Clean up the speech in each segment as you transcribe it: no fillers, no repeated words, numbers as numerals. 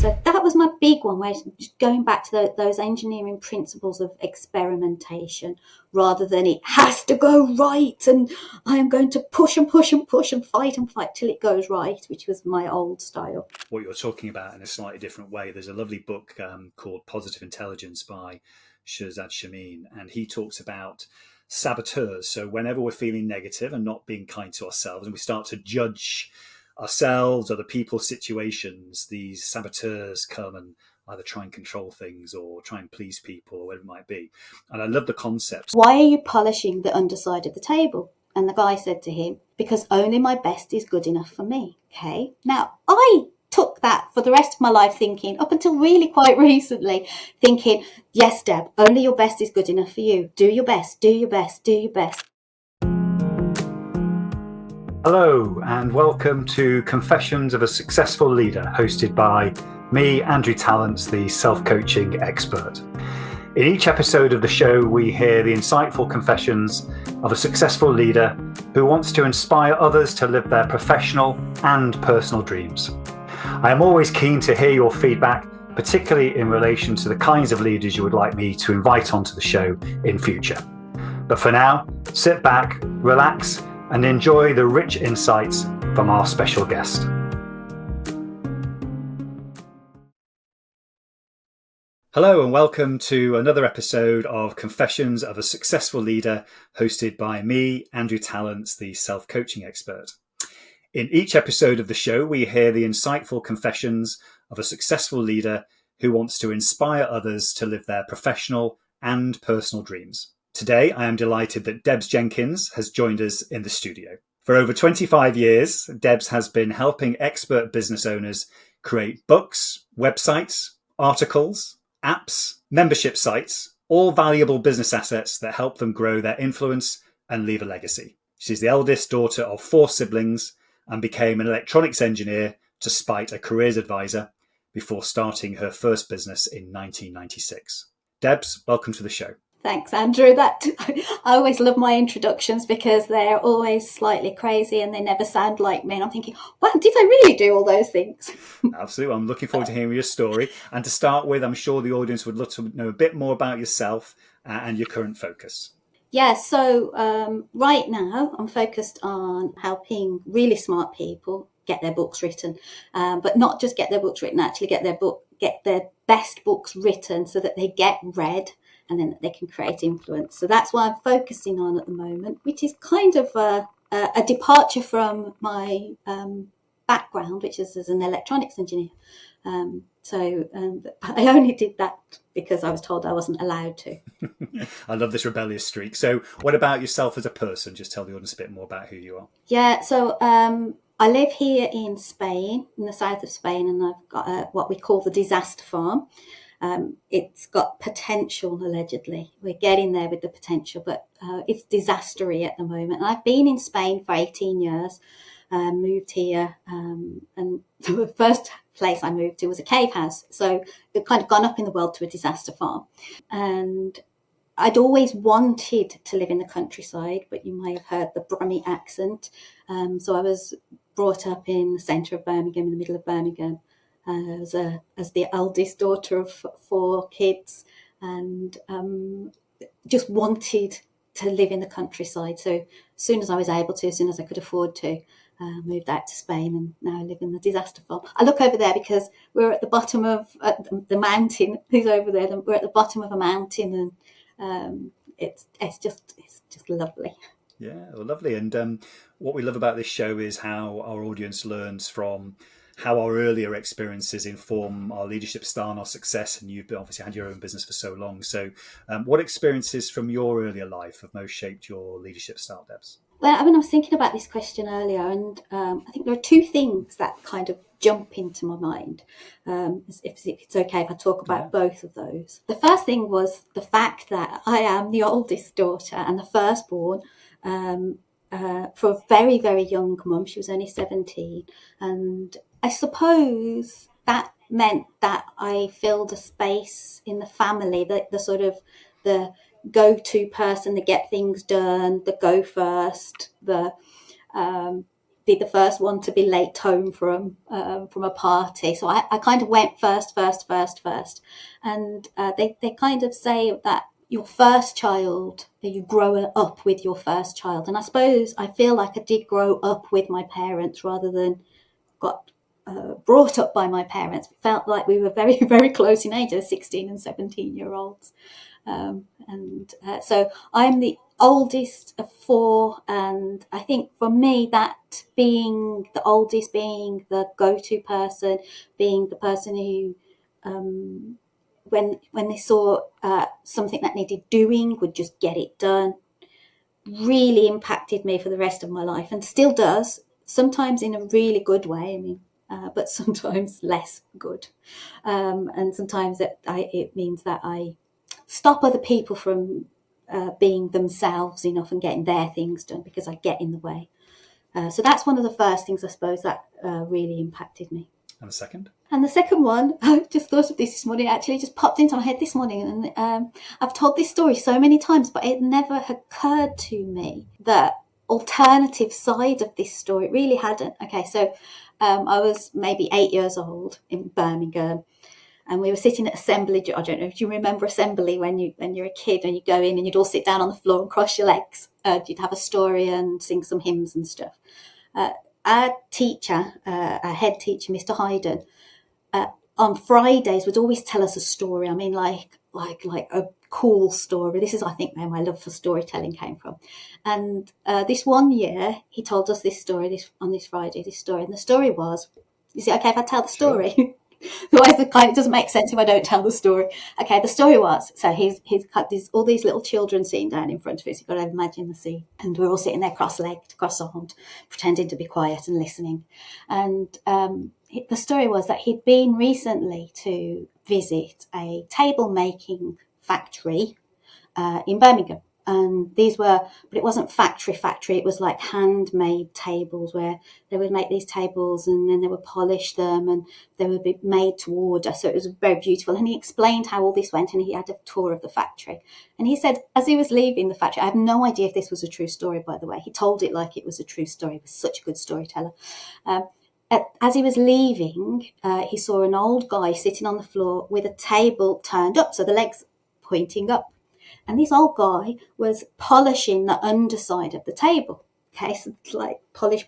So that was my big one, where going back to those engineering principles of experimentation, rather than it has to go right and I am going to push and push and push and fight till it goes right, which was my old style. What you're talking about in a slightly different way, there's a lovely book called Positive Intelligence by Shirzad Chamine, and he talks about saboteurs. So whenever we're feeling negative and not being kind to ourselves, and we start to judge ourselves, other people, situations, these saboteurs come and either try and control things or try and please people or whatever it might be. And I love the concept. Why are you polishing the underside of the table? And the guy said to him, because only my best is good enough for me. Okay. Now, I took that for the rest of my life thinking, up until really quite recently, thinking, yes, Deb, only your best is good enough for you. Do your best, do your best, do your best. Hello, and welcome to Confessions of a Successful Leader, hosted by me, Andrew Tallents, the self-coaching expert. In each episode of the show, we hear the insightful confessions of a successful leader who wants to inspire others to live their professional and personal dreams. I am always keen to hear your feedback, particularly in relation to the kinds of leaders you would like me to invite onto the show in future. But for now, sit back, relax, and enjoy the rich insights from our special guest. Hello and welcome to another episode of Confessions of a Successful Leader, hosted by me, Andrew Tallents, the self-coaching expert. In each episode of the show, we hear the insightful confessions of a successful leader who wants to inspire others to live their professional and personal dreams. Today, I am delighted that Debbie Jenkins has joined us in the studio. For over 25 years, Debs has been helping expert business owners create books, websites, articles, apps, membership sites, all valuable business assets that help them grow their influence and leave a legacy. She's the eldest daughter of 4 siblings and became an electronics engineer to spite a careers advisor before starting her first business in 1996. Debs, welcome to the show. Thanks, Andrew. I always love my introductions because they're always slightly crazy and they never sound like me. And I'm thinking, wow, did I really do all those things? Absolutely. I'm looking forward to hearing your story. And to start with, I'm sure the audience would love to know a bit more about yourself and your current focus. Yeah, so right now I'm focused on helping really smart people get their books written, but not just get their books written, actually get their best books written so that they get read and then they can create influence. So that's what I'm focusing on at the moment, which is kind of a departure from my background, which is as an electronics engineer. I only did that because I was told I wasn't allowed to. I love this rebellious streak. So what about yourself as a person? Just tell the audience a bit more about who you are. Yeah, so I live here in Spain, in the south of Spain, and I've got what we call the disaster farm. It's got potential, allegedly. We're getting there with the potential, but it's disastery at the moment. And I've been in Spain for 18 years, moved here, and the first place I moved to was a cave house. So it kind of gone up in the world to a disaster farm. And I'd always wanted to live in the countryside, but you may have heard the Brummie accent. So I was brought up in the centre of Birmingham, in the middle of Birmingham, as the eldest daughter of 4 kids, and just wanted to live in the countryside. So as soon as I was able to, as soon as I could afford to, moved out to Spain, and now I live in the disaster farm. I look over there because we're at the bottom of the mountain. Who's over there? We're at the bottom of a mountain, and it's just lovely. Yeah, well, lovely. And what we love about this show is how our audience learns from how our earlier experiences inform our leadership style and our success. And you've obviously had your own business for so long. So what experiences from your earlier life have most shaped your leadership style, Debs? Well, I was thinking about this question earlier, and I think there are 2 things that kind of jump into my mind. If it's okay if I talk about both of those. The first thing was the fact that I am the oldest daughter and the firstborn for a very, very young mum. She was only 17. And I suppose that meant that I filled a space in the family, the sort of the go-to person, the get things done, the go first, the be the first one to be late home from a party. So I kind of went first. And they kind of say that your first child, you grow up with your first child. And I feel like I did grow up with my parents rather than got brought up by my parents. It felt like we were very, very close in age, as 16 and 17-year-olds. So I'm the oldest of four, and I think for me, that being the oldest, being the go-to person, being the person who, when they saw something that needed doing, would just get it done, really impacted me for the rest of my life, and still does. Sometimes in a really good way. I mean, but sometimes less good, and sometimes it means that I stop other people from being themselves enough and getting their things done because I get in the way. So that's one of the first things, I suppose, that really impacted me. And the second? And the second one, I just thought of this morning, actually just popped into my head this morning. And I've told this story so many times, but it never occurred to me that alternative side of this story. It really hadn't. Okay, so I was maybe 8 years old in Birmingham. And we were sitting at assembly. I don't know if you remember assembly when you're a kid and you go in and you'd all sit down on the floor and cross your legs. You'd have a story and sing some hymns and stuff. Our teacher, our head teacher, Mr. Hayden, on Fridays would always tell us a story. I mean, like a cool story. This is, I think, where my love for storytelling came from. And this one year, he told us this story on this Friday. This story, and the story was: is it okay if I tell the story? Sure. Otherwise, it doesn't make sense if I don't tell the story. Okay, the story was, so he's got all these little children sitting down in front of us. You've got to imagine the scene. And we're all sitting there cross-legged, cross-armed, pretending to be quiet and listening. And the story was that he'd been recently to visit a table-making factory in Birmingham. And these were, but it wasn't factory, it was like handmade tables where they would make these tables and then they would polish them and they would be made to order. So it was very beautiful. And he explained how all this went, and he had a tour of the factory. And he said, as he was leaving the factory, I have no idea if this was a true story, by the way. He told it like it was a true story. He was such a good storyteller. As he was leaving, he saw an old guy sitting on the floor with a table turned up, so the legs pointing up. And this old guy was polishing the underside of the table. Okay, so it's like polish.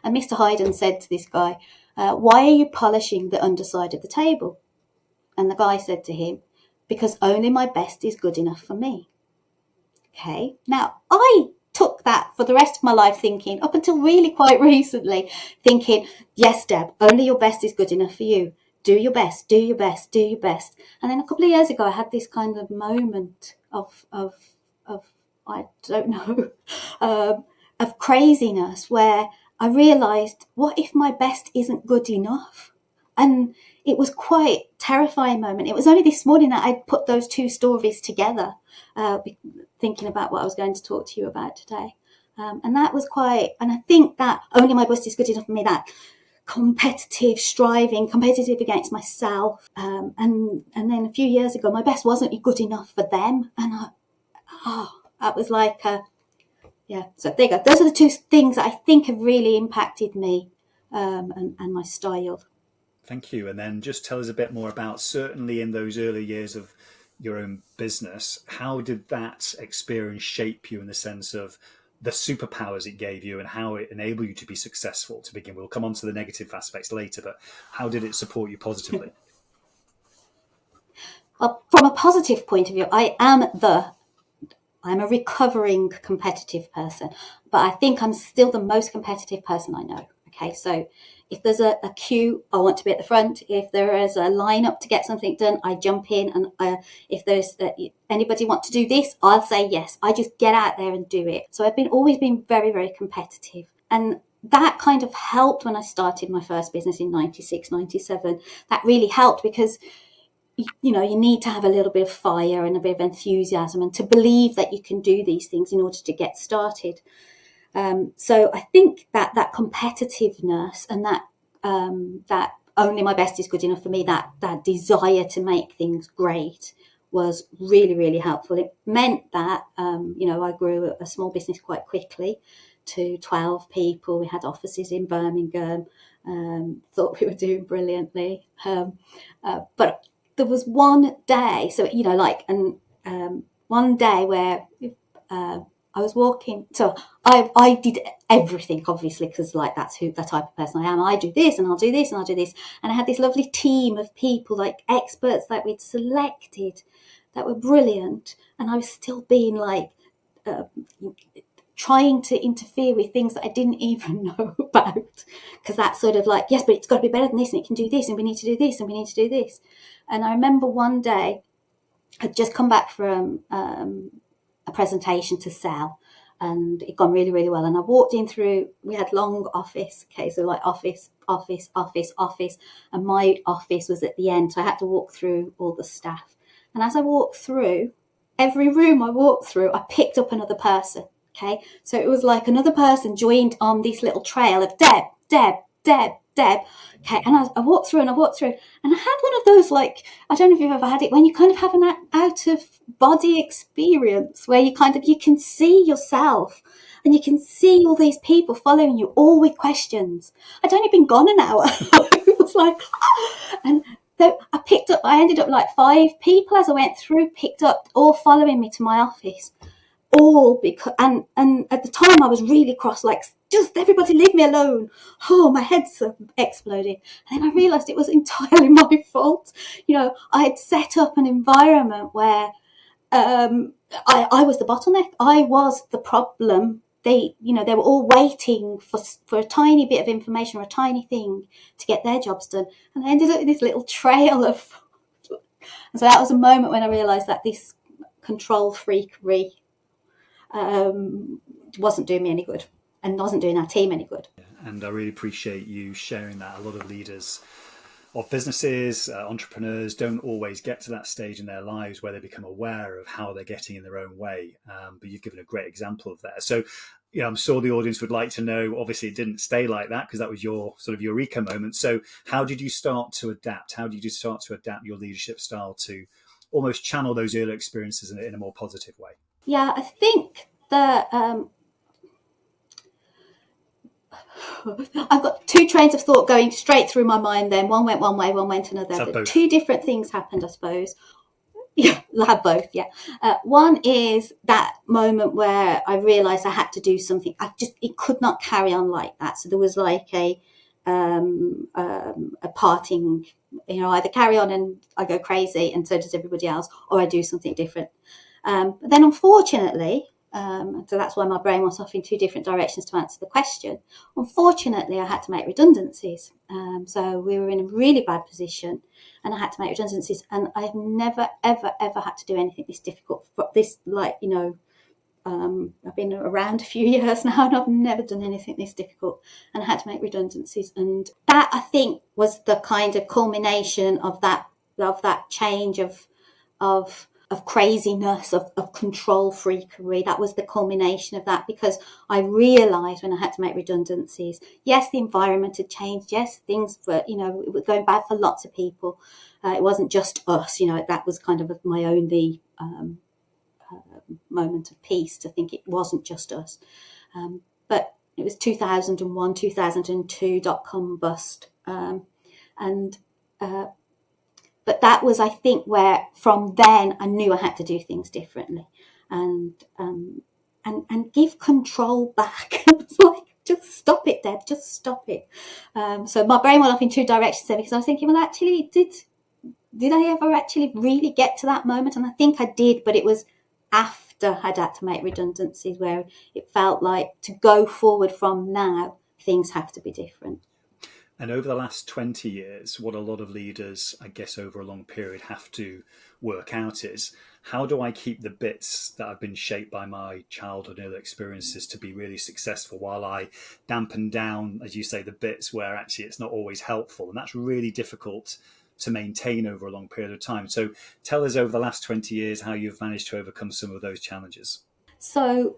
And Mr. Hayden said to this guy, why are you polishing the underside of the table? And the guy said to him, because only my best is good enough for me. Okay, now I took that for the rest of my life thinking, up until really quite recently, thinking, yes, Deb, only your best is good enough for you. Do your best. And then a couple of years ago, I had this kind of moment of I don't know, of craziness where I realised, what if my best isn't good enough? And it was quite a terrifying moment. It was only this morning that I put those two stories together, thinking about what I was going to talk to you about today. And that was and I think that only my best is good enough for me, that competitive striving, competitive against myself. And then a few years ago, my best wasn't good enough for them. And that was like, yeah. So there you go. Those are the two things that I think have really impacted me and my style. Thank you. And then just tell us a bit more about, certainly in those early years of your own business, how did that experience shape you in the sense of the superpowers it gave you and how it enabled you to be successful to begin? We'll come on to the negative aspects later, but how did it support you positively? Well, from a positive point of view, I'm a recovering competitive person, but I think I'm still the most competitive person I know. Okay, so if there's a queue, I want to be at the front. If there is a line up to get something done, I jump in. And if there's anybody want to do this, I'll say yes. I just get out there and do it. So I've always been very, very competitive. And that kind of helped when I started my first business in 96, 97. That really helped because you need to have a little bit of fire and a bit of enthusiasm and to believe that you can do these things in order to get started. So I think that competitiveness and that only my best is good enough for me, that desire to make things great was really, really helpful. It meant that, I grew a small business quite quickly. to 12 people. We had offices in Birmingham. Thought we were doing brilliantly. But there was one day, so, one day where I was walking. So I did everything, obviously, because that's the type of person I am. I do this and I'll do this and I'll do this. And I had this lovely team of people, like experts that we'd selected that were brilliant. And I was still being trying to interfere with things that I didn't even know about. Because that's sort of like, yes, but it's got to be better than this and it can do this and we need to do this and we need to do this. And I remember one day I'd just come back from a presentation to sell, and it gone really, really well. And I walked in through, we had long office, okay, so like office, and my office was at the end, so I had to walk through all the staff. And as I walked through, every room I walked through, I picked up another person, okay? So it was like another person joined on this little trail of Deb. Okay, and I walked through, and I had one of those, like, I don't know if you've ever had it, when you kind of have an out of body experience where you can see yourself and you can see all these people following you, all with questions. I'd only been gone an hour. It was like, and so I ended up like 5 people as I went through, picked up, all following me to my office. All because, and at the time I was really cross, like, just everybody leave me alone. Oh, my head's exploding. And then I realised it was entirely my fault. I had set up an environment where I was the bottleneck. I was the problem. They were all waiting for a tiny bit of information or a tiny thing to get their jobs done. And I ended up with this little trail of, and so that was a moment when I realised that this control freakery wasn't doing me any good and wasn't doing our team any good. And I really appreciate you sharing that. A lot of leaders of businesses, entrepreneurs, don't always get to that stage in their lives where they become aware of how they're getting in their own way. But you've given a great example of that. So, I'm sure the audience would like to know, obviously it didn't stay like that because that was your sort of eureka moment. So how did you start to adapt? How did you start to adapt your leadership style to almost channel those early experiences in a more positive way? Yeah, I think that I've got 2 trains of thought going straight through my mind then. One went one way, one went another. 2 different things happened, I suppose. Yeah, I have both, yeah. One is that moment where I realised I had to do something. It could not carry on like that. So there was like a parting, either carry on and I go crazy and so does everybody else, or I do something different. But then unfortunately, so that's why my brain went off in 2 different directions to answer the question. Unfortunately, I had to make redundancies. So we were in a really bad position and I had to make redundancies. And I've never, ever, ever had to do anything this difficult. I've been around a few years now and I've never done anything this difficult, and I had to make redundancies. And that, I think, was the kind of culmination of that change of craziness, of control freakery. That was the culmination of that, because I realised when I had to make redundancies, yes, the environment had changed. Yes, things were, it was going bad for lots of people. It wasn't just us, that was kind of my only moment of peace, to think it wasn't just us. But it was 2001, 2002 .com bust. But that was, I think, where from then I knew I had to do things differently and give control back. It's like, just stop it, Deb, just stop it. So my brain went off in 2 directions there, because I was thinking, well, actually, did I ever actually really get to that moment? And I think I did, but it was after I'd had to make redundancies where it felt like, to go forward from now, things have to be different. And over the last 20 years, what a lot of leaders, I guess, over a long period have to work out is, how do I keep the bits that have been shaped by my childhood and other experiences to be really successful, while I dampen down, as you say, the bits where actually it's not always helpful? And that's really difficult to maintain over a long period of time. So tell us, over the last 20 years, how you've managed to overcome some of those challenges. So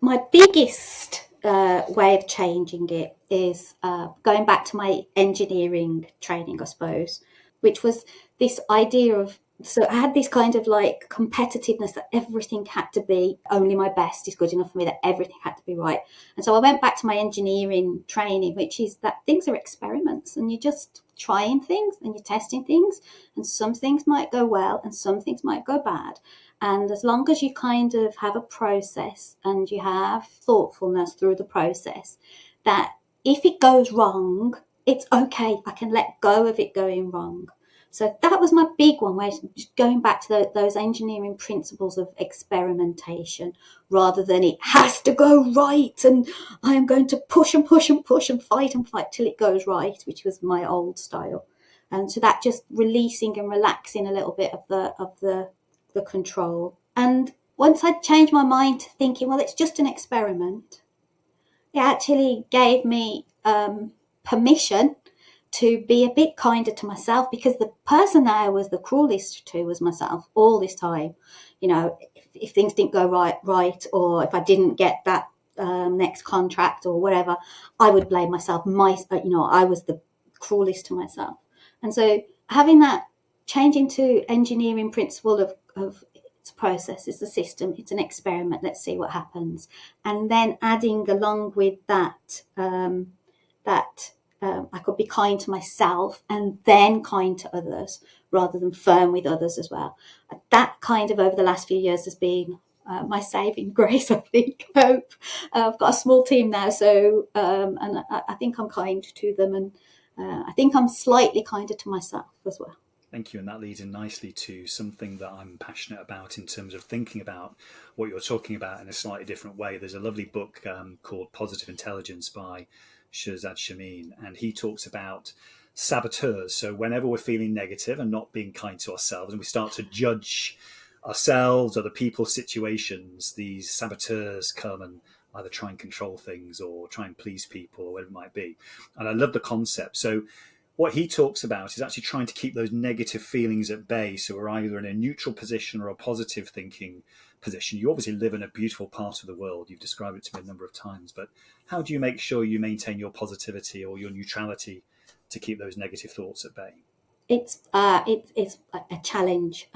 my biggest way of changing it is going back to my engineering training, I suppose, which was this idea of So I had this kind of like competitiveness that everything had to be, only my best is good enough for me, that everything had to be right. And so I went back to my engineering training, which is that things are experiments and you're just trying things and you're testing things, and some things might go well and some things might go bad. And as long as you kind of have a process and you have thoughtfulness through the process, that if it goes wrong, it's okay. I can let go of it going wrong. So that was my big one, where just going back to those engineering principles of experimentation, rather than it has to go right and I am going to push and push and push and fight till it goes right, which was my old style. And so that just releasing and relaxing a little bit of the control. And once I'd changed my mind to thinking, well, it's just an experiment, it actually gave me permission to be a bit kinder to myself, because the person that I was the cruelest to was myself all this time. You know, if things didn't go right, or if I didn't get that next contract or whatever, I would blame myself. I was the cruelest to myself. And so having that change into engineering principle of it's a process, it's a system, it's an experiment, let's see what happens. And then adding along with that, I could be kind to myself and then kind to others, rather than firm with others as well. That kind of over the last few years has been my saving grace, I think. I hope. I've got a small team now, so and I think I'm kind to them, and I think I'm slightly kinder to myself as well. Thank you. And that leads in nicely to something that I'm passionate about in terms of thinking about what you're talking about in a slightly different way. There's a lovely book called Positive Intelligence by Shirzad Shamin, and he talks about saboteurs. So whenever we're feeling negative and not being kind to ourselves, and we start to judge ourselves, other people, situations, these saboteurs come and either try and control things or try and please people or whatever it might be. And I love the concept. So what he talks about is actually trying to keep those negative feelings at bay. So we're either in a neutral position or a positive thinking position. You obviously live in a beautiful part of the world. You've described it to me a number of times, but how do you make sure you maintain your positivity or your neutrality to keep those negative thoughts at bay? It's a challenge.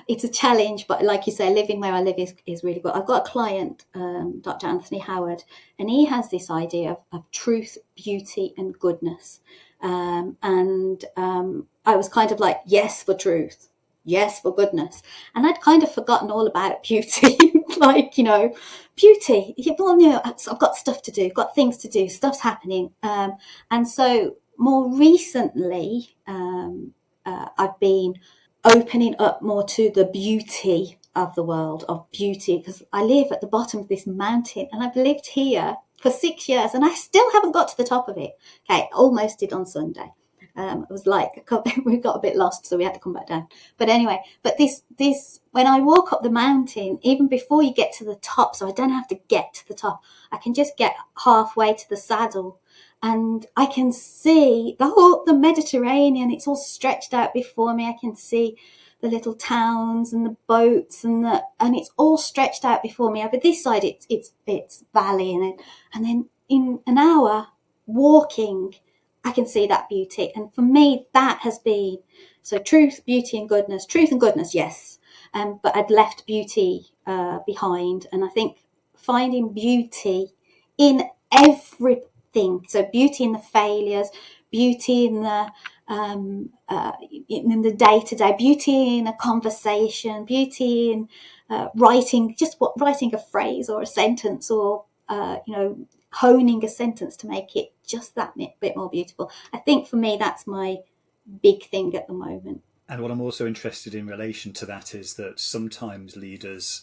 It's a challenge, but like you say, living where I live is really good. I've got a client, Dr. Anthony Howard, and he has this idea of truth, beauty, and goodness. And I was kind of like, yes for truth, yes for goodness, and I'd kind of forgotten all about beauty. Like, beauty. Well, I've got stuff to do, got things to do, stuff's happening, and so more recently, I've been opening up more to the beauty of the world, of beauty, because I live at the bottom of this mountain and I've lived here for 6 years and I still haven't got to the top of it. Okay, almost did on Sunday. It was like we got a bit lost, so we had to come back down. But anyway, this when I walk up the mountain, even before you get to the top, so I don't have to get to the top, I can just get halfway to the saddle, and I can see the Mediterranean. It's all stretched out before me. I can see the little towns and the boats and it's all stretched out before me. Over this side, it's valley, and then in an hour walking, I can see that beauty. And for me, that has been so truth, beauty, and goodness. Truth and goodness, yes, but I'd left beauty behind, and I think finding beauty in everything. So beauty in the failures, beauty in the day-to-day, beauty in a conversation, beauty in writing a phrase or a sentence, or honing a sentence to make it just that bit more beautiful. I think for me, that's my big thing at the moment. And what I'm also interested in relation to that is that sometimes leaders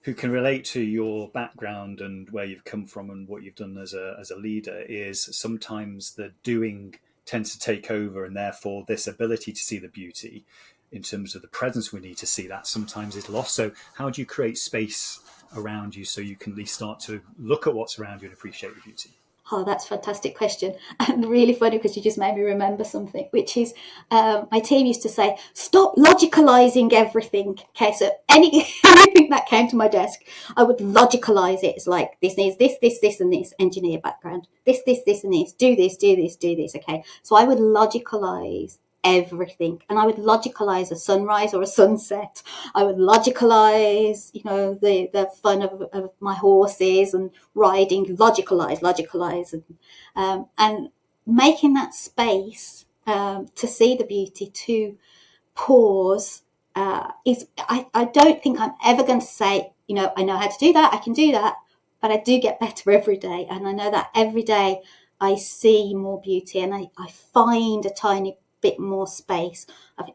who can relate to your background and where you've come from and what you've done as a leader, is sometimes the doing tends to take over, and therefore this ability to see the beauty in terms of the presence we need to see that sometimes is lost. So how do you create space around you so you can at least start to look at what's around you and appreciate the beauty? Oh, that's a fantastic question. And really funny, because you just made me remember something, which is my team used to say, stop logicalizing everything. Okay, so anything that came to my desk, I would logicalize it. It's like, this needs this, and this, engineer background. This, and this, do this. Okay, so I would logicalize everything. And I would logicalize a sunrise or a sunset. I would logicalize, the fun of my horses and riding, logicalize, and making that space to see the beauty, to pause, I don't think I'm ever going to say, I know how to do that, I can do that, but I do get better every day. And I know that every day I see more beauty, and I find a tiny bit more space,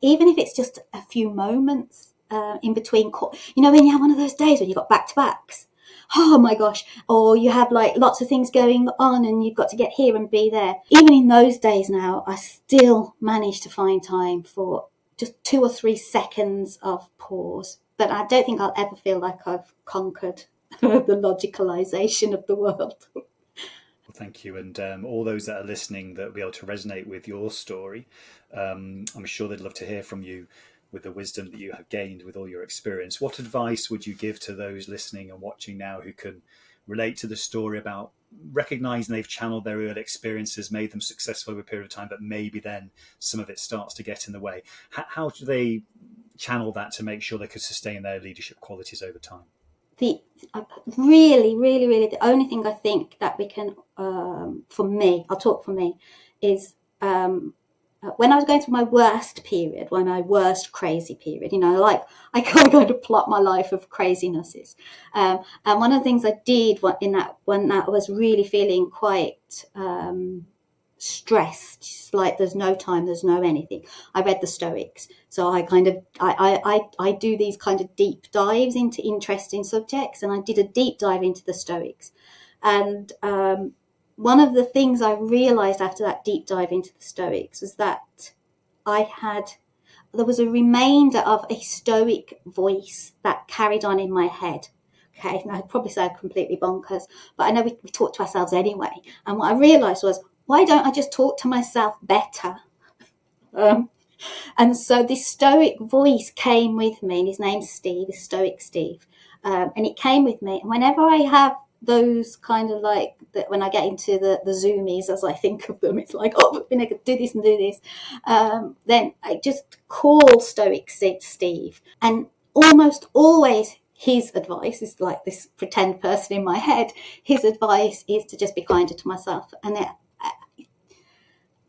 even if it's just a few moments in between. When you have one of those days when you've got back-to-backs, oh my gosh, or you have like lots of things going on and you've got to get here and be there. Even in those days now, I still manage to find time for just 2 or 3 seconds of pause. But I don't think I'll ever feel like I've conquered the logicalization of the world. Well, thank you. And all those that are listening that will be able to resonate with your story, I'm sure they'd love to hear from you with the wisdom that you have gained with all your experience. What advice would you give to those listening and watching now who can relate to the story about recognizing they've channeled their early experiences, made them successful over a period of time, but maybe then some of it starts to get in the way? How do they channel that to make sure they could sustain their leadership qualities over time? The really, really, really, the only thing I think that we can, for me, I'll talk for me, is when I was going through my worst period, my worst crazy period, like I can't go to plot my life of crazinesses. And one of the things I did when that I was really feeling quite stressed, just like there's no time, there's no anything, I read the Stoics. So I kind of I do these kind of deep dives into interesting subjects, and I did a deep dive into the Stoics. And one of the things I realized after that deep dive into the Stoics was that there was a remainder of a Stoic voice that carried on in my head. Okay, now I probably sound completely bonkers, but I know we talk to ourselves anyway. And what I realized was, why don't I just talk to myself better? And so this Stoic voice came with me, and his name's Steve, is Stoic Steve. And it came with me. And whenever I have those kind of like, when I get into the zoomies, as I think of them, it's like, oh, we're going to do this and do this. Then I just call Stoic Steve. And almost always his advice is like this pretend person in my head. His advice is to just be kinder to myself. And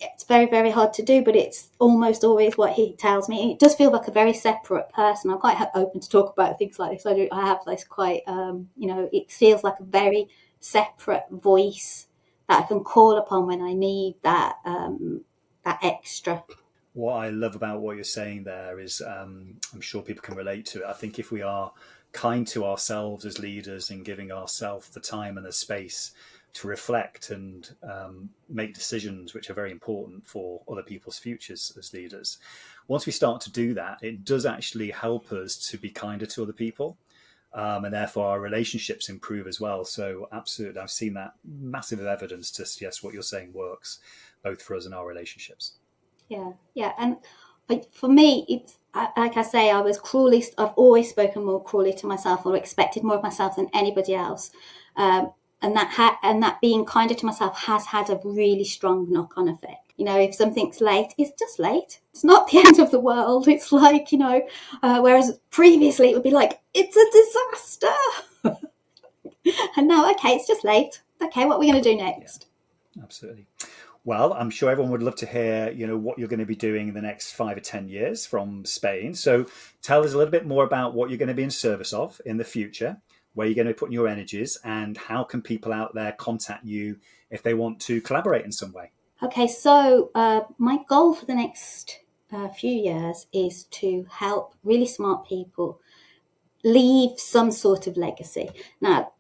it's very, very hard to do, but it's almost always what he tells me. It does feel like a very separate person. I'm quite open to talk about things like this. I have this quite, it feels like a very separate voice that I can call upon when I need that extra. What I love about what you're saying there is, I'm sure people can relate to it. I think if we are kind to ourselves as leaders and giving ourselves the time and the space to reflect and make decisions which are very important for other people's futures as leaders, once we start to do that, it does actually help us to be kinder to other people. And therefore our relationships improve as well. So absolutely, I've seen that massive evidence to suggest what you're saying works, both for us and our relationships. Yeah. And for me, it's like I say, I've always spoken more cruelly to myself, or expected more of myself than anybody else. And that being kinder to myself has had a really strong knock-on effect. If something's late, it's just late. It's not the end of the world. It's like, whereas previously it would be like, it's a disaster. And now, okay, it's just late. Okay, what are we going to do next? Yeah, absolutely. Well, I'm sure everyone would love to hear, what you're going to be doing in the next 5 or 10 years from Spain. So tell us a little bit more about what you're going to be in service of in the future, where you're going to be putting your energies, and how can people out there contact you if they want to collaborate in some way? Okay, so my goal for the next few years is to help really smart people leave some sort of legacy. Now,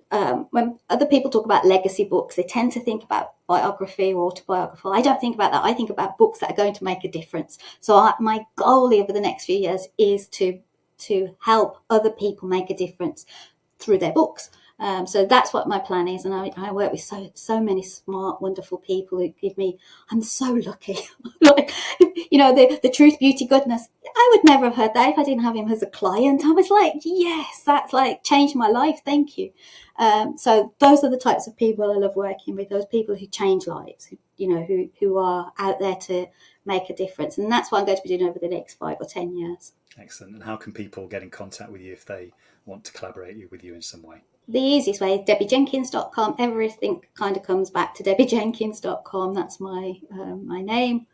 when other people talk about legacy books, they tend to think about biography or autobiography. I don't think about that. I think about books that are going to make a difference. So my goal over the next few years is to help other people make a difference through their books. So that's what my plan is. And I work with so many smart, wonderful people who give me, I'm so lucky. Like, the truth, beauty, goodness. I would never have heard that if I didn't have him as a client. I was like, yes, that's like changed my life. Thank you. So those are the types of people I love working with, those people who change lives, who are out there to make a difference. And that's what I'm going to be doing over the next 5 or 10 years. Excellent. And how can people get in contact with you if they want to collaborate with you in some way? The easiest way is debbiejenkins.com. Everything kind of comes back to debbiejenkins.com. That's my name.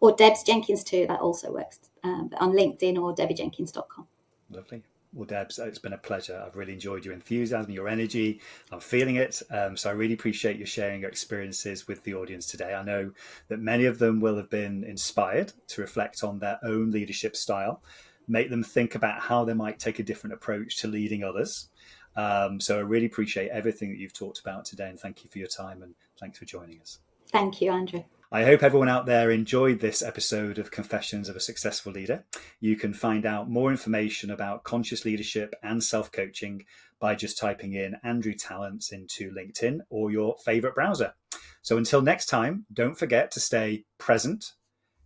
Or Debs Jenkins too. That also works on LinkedIn or debbiejenkins.com. Lovely. Well, Debs, it's been a pleasure. I've really enjoyed your enthusiasm, your energy. I'm feeling it. So I really appreciate you sharing your experiences with the audience today. I know that many of them will have been inspired to reflect on their own leadership style, make them think about how they might take a different approach to leading others. So I really appreciate everything that you've talked about today, and thank you for your time and thanks for joining us. Thank you, Andrew. I hope everyone out there enjoyed this episode of Confessions of a Successful Leader. You can find out more information about conscious leadership and self-coaching by just typing in Andrew Tallents into LinkedIn or your favorite browser. So until next time, don't forget to stay present,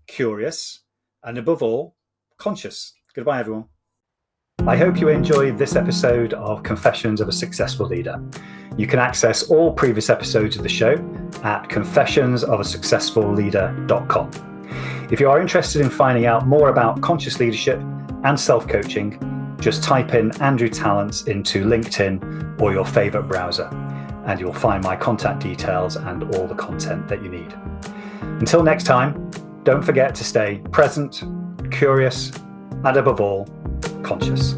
curious, and above all, conscious. Goodbye, everyone. I hope you enjoyed this episode of Confessions of a Successful Leader. You can access all previous episodes of the show at confessionsofaSuccessfulLeader.com. If you are interested in finding out more about conscious leadership and self-coaching, just type in Andrew Tallents into LinkedIn or your favorite browser, and you'll find my contact details and all the content that you need. Until next time, don't forget to stay present, curious, and above all, conscious.